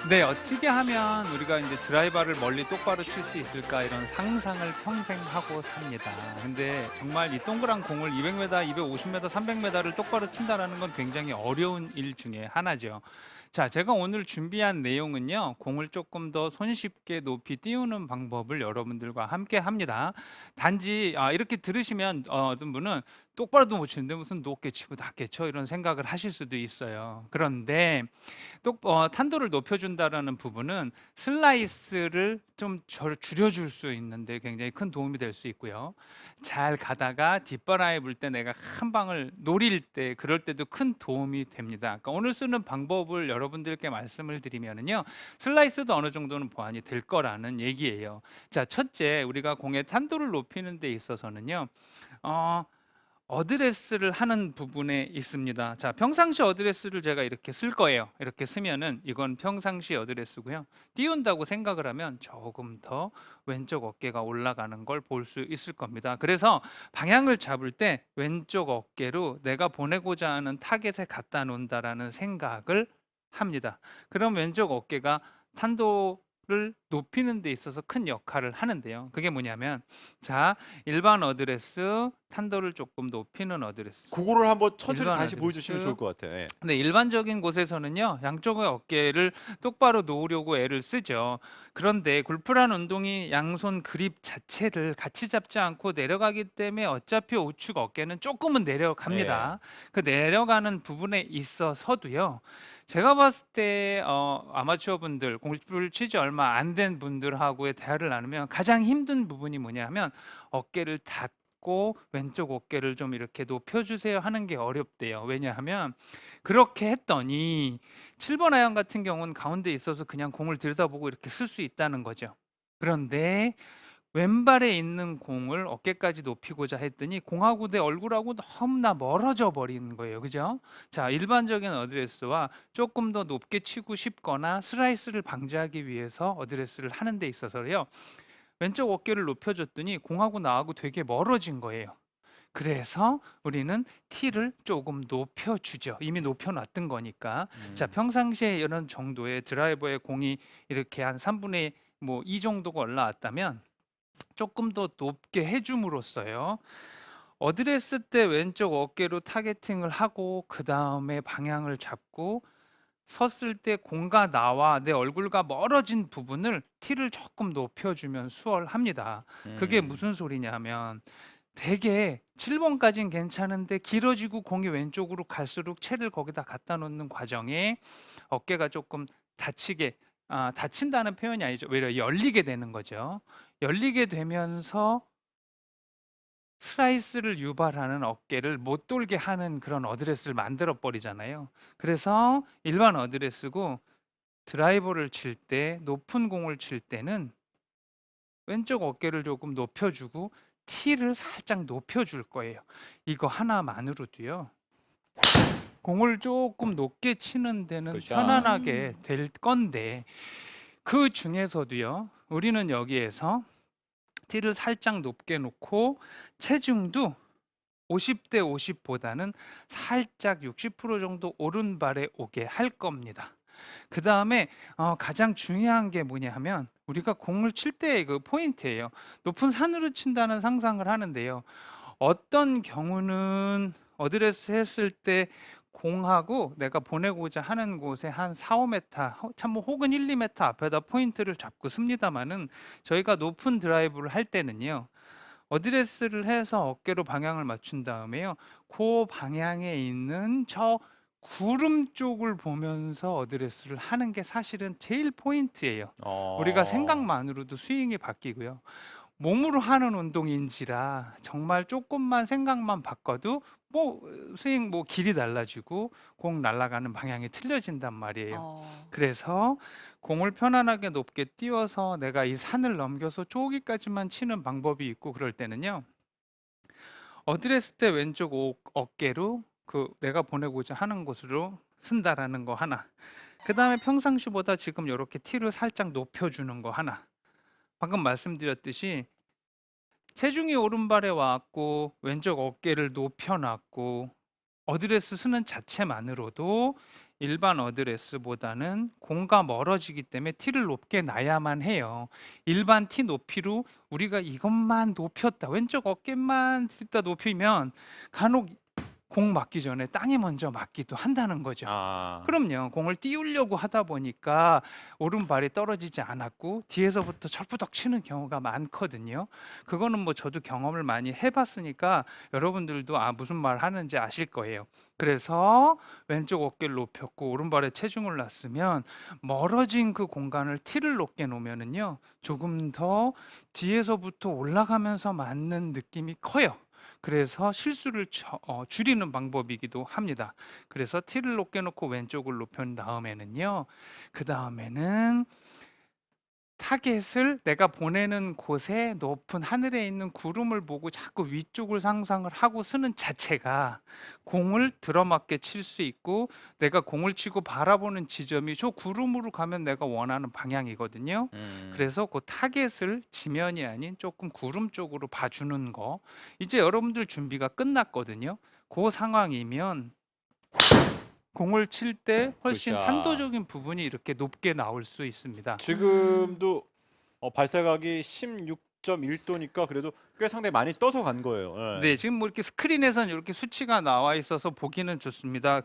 네. 어떻게 하면 우리가 인제 드라이버를 멀리 똑바로 칠 수 있을까 이런 상상을 평생 하고 삽니다. 근데 정말 이 동그란 공을 200 미터, 250 미터, 300 미터를 똑바로 친다라는 건 굉장히 어려운 일 중에 하나죠. 자, 제가 오늘 준비한 내용은요. 공을 쪼끔 더 손쉽게 높이 띄우는 방법을 여러분들과 함께 합니다. 단지 이렇게 들으시면 어떤 분은 '똑바로도 못 치는데 무슨 높게 치고 낮게 쳐?' 이런 생각을 하실 수도 있어요. 그런데 탄도를 높여준다라는 부분은 슬라이스를 좀 줄여줄 수 있는데 굉장히 큰 도움이 될 수 있고요. 잘 가다가 뒷바람이 불 때 내가 한 방을 노릴 때 그럴 때도 큰 도움이 됩니다. 그러니까 오늘 쓰는 방법을 여러분들께 말씀을 드리면은요. 슬라이스도 어느 정도는 보완이 될 거라는 얘기예요. 자, 첫째 우리가 공의 탄도를 높이는 데 있어서는요. 어 어드레스를 하는 부분에 있습니다. 자, 평상시 어드레스를 제가 이렇게 쓸 거예요. 이렇게 쓰면은 이건 평상시 어드레스고요. 띄운다고 생각을 하면 조금 더 왼쪽 어깨가 올라가는 걸 볼 수 있을 겁니다. 그래서 방향을 잡을 때 왼쪽 어깨로 내가 보내고자 하는 타겟에 갖다 놓는다라는 생각을 합니다. 그럼 왼쪽 어깨가 탄도를 높이는 데 있어서 큰 역할을 하는데요. 그게 뭐냐면 자, 일반 어드레스, 탄도를 조금 높이는 어드레스, 그거를 한번 천천히 일반 다시 보여주시면 어드레스. 좋을 것 같아요. 예. 네, 일반적인 곳에서는요. 양쪽의 어깨를 똑바로 놓으려고 애를 쓰죠. 그런데 골프라는 운동이 양손 그립 자체를 같이 잡지 않고 내려가기 때문에 어차피 우측 어깨는 조금은 예. 내려갑니다. 그 내려가는 부분에 있어서도요. 제가 봤을 때 아마추어 분들, 골프를 치지 얼마 안 된 분들하고의 대화를 나누면 가장 힘든 부분이 뭐냐면 어깨를 닫고 왼쪽 어깨를 좀 이렇게 높여 주세요 하는 게 어렵대요. 왜냐하면 그렇게 했더니 7번 아이언 같은 경우는 가운데에 있어서 그냥 공을 들여다보고 이렇게 쓸 수 있다는 거죠. 그런데 왼발에 있는 공을 어깨까지 높이고자 했더니 공하고 내 얼굴하고 너무나 멀어져 버리는 거예요. 그죠? 자, 일반적인 어드레스와 조금 더 높게 치고 싶거나 슬라이스를 방지하기 위해서 어드레스를 하는 데 있어서요. 왼쪽 어깨를 높여 줬더니 공하고 나하고 되게 멀어진 거예요. 그래서 우리는 티를 조금 높여 주죠. 이미 높여 놨던 거니까. 자, 음. 평상시에 이런 정도의 드라이버의 공이 이렇게 한 3분의 뭐 2 정도가 올라왔다면 조금 더 높게 해 줌으로써요. 어드레스 때 왼쪽 어깨로 타겟팅을 하고 그다음에 방향을 잡고 섰을 때 공과 나와 내 얼굴과 멀어진 부분을 티를 조금 높여 주면 수월합니다. 그게 음. 무슨 소리냐면 되게 7 번까진 괜찮은데 길어지고 공이 왼쪽으로 갈수록 채를 거기다 갖다 놓는 과정에 어깨가 조금 다치게 다친다는 표현이 아니죠. 오히려 열리게 되는 거죠. 열리게 되면서 슬라이스를 유발하는 어깨를 못 돌게 하는 그런 어드레스를 만들어 버리잖아요. 그래서 일반 어드레스고 드라이버를 칠 때 높은 공을 칠 때는 왼쪽 어깨를 조금 높여 주고 티를 살짝 높여 줄 거예요. 이거 하나만으로도요. 공을 조금 높게 치는 데는 굿샷. 편안하게 될 건데 그중에서도요. 우리는 여기에서 티를 살짝 높게 놓고 체중도 50대 50 보다는 살짝 60% 정도 오른발에 오게 할 겁니다. 그다음에 가장 중요한 게 뭐냐 하면 우리가 공을 칠 때의 그 포인트예요. 높은 산으로 친다는 상상을 하는데요. 어떤 경우는 어드레스 했을 때 공하고 내가 보내고자 하는 곳에 한 4-5 미터 참 뭐 혹은 1-2 미터 앞에다 포인트를 잡고 씁니다마는 저희가 높은 드라이브를 할 때는요. 어드레스를 해서 어깨로 방향을 맞춘 다음에요. 그 방향에 있는 저 구름 쪽을 보면서 어드레스를 하는 게 사실은 제일 포인트예요. 우리가 어. 생각만으로도 스윙이 바뀌고요. 몸으로 하는 운동인지라 정말 조금만 생각만 바꿔도 뭐 스윙 뭐 길이 달라지고 공 날아가는 방향이 틀려진단 말이에요. 어. 그래서 공을 편안하게 높게 띄워서 내가 이 산을 넘겨서 저기까지만 치는 방법이 있고 그럴 때는요. 어드레스 때 왼쪽 어깨로 그 내가 보내고자 하는 곳으로 쓴다라는 거 하나. 그다음에 평상시보다 지금 요렇게 티를 살짝 높여 주는 거 하나. 방금 말씀드렸듯이 체중이 오른발에 와 갖고 왼쪽 어깨를 높여 놨고 어드레스 쓰는 자체만으로도 일반 어드레스보다는 공과 멀어지기 때문에 티를 높게 놔야만 해요. 일반 티 높이로 우리가 이것만 높였다, 왼쪽 어깨만 tip다 높이면 간혹 공 맞기 전에 땅에 먼저 맞기도 한다는 거죠. 아. 그럼요. 공을 띄우려고 하다 보니까 오른발이 떨어지지 않았고 뒤에서부터 철부덕 치는 경우가 많거든요. 그거는 뭐 저도 경험을 많이 해 봤으니까 여러분들도 무슨 말 하는지 아실 거예요. 그래서 왼쪽 어깨를 높였고 오른발에 체중을 놨으면 멀어진 그 공간을 티를 높게 놓으면은요. 조금 더 뒤에서부터 올라가면서 맞는 느낌이 커요. 그래서 실수를 줄이는 방법이기도 합니다. 그래서 티를 높게 놓고 왼쪽을 높인 다음에는요. 그다음에는 타겟을 내가 보내는 곳에 높은 하늘에 있는 구름을 보고 자꾸 위쪽을 상상을 하고 쓰는 자체가 공을 들어맞게 칠 수 있고, 내가 공을 치고 바라보는 지점이 저 구름으로 가면 내가 원하는 방향이거든요. 음. 그래서 그 타겟을 지면이 아닌 조금 구름 쪽으로 봐주는 거. 이제 여러분들 준비가 끝났거든요. 그 상황이면 공을 칠 때 훨씬 굿샷. 탄도적인 부분이 이렇게 높게 나올 수 있습니다. 지금도 발사각이 16.1도니까 그래도 꽤 상당히 많이 떠서 간 거예요. 예. 네, 지금 뭐 이렇게 스크린에선 이렇게 수치가 나와 있어서 보기는 좋습니다.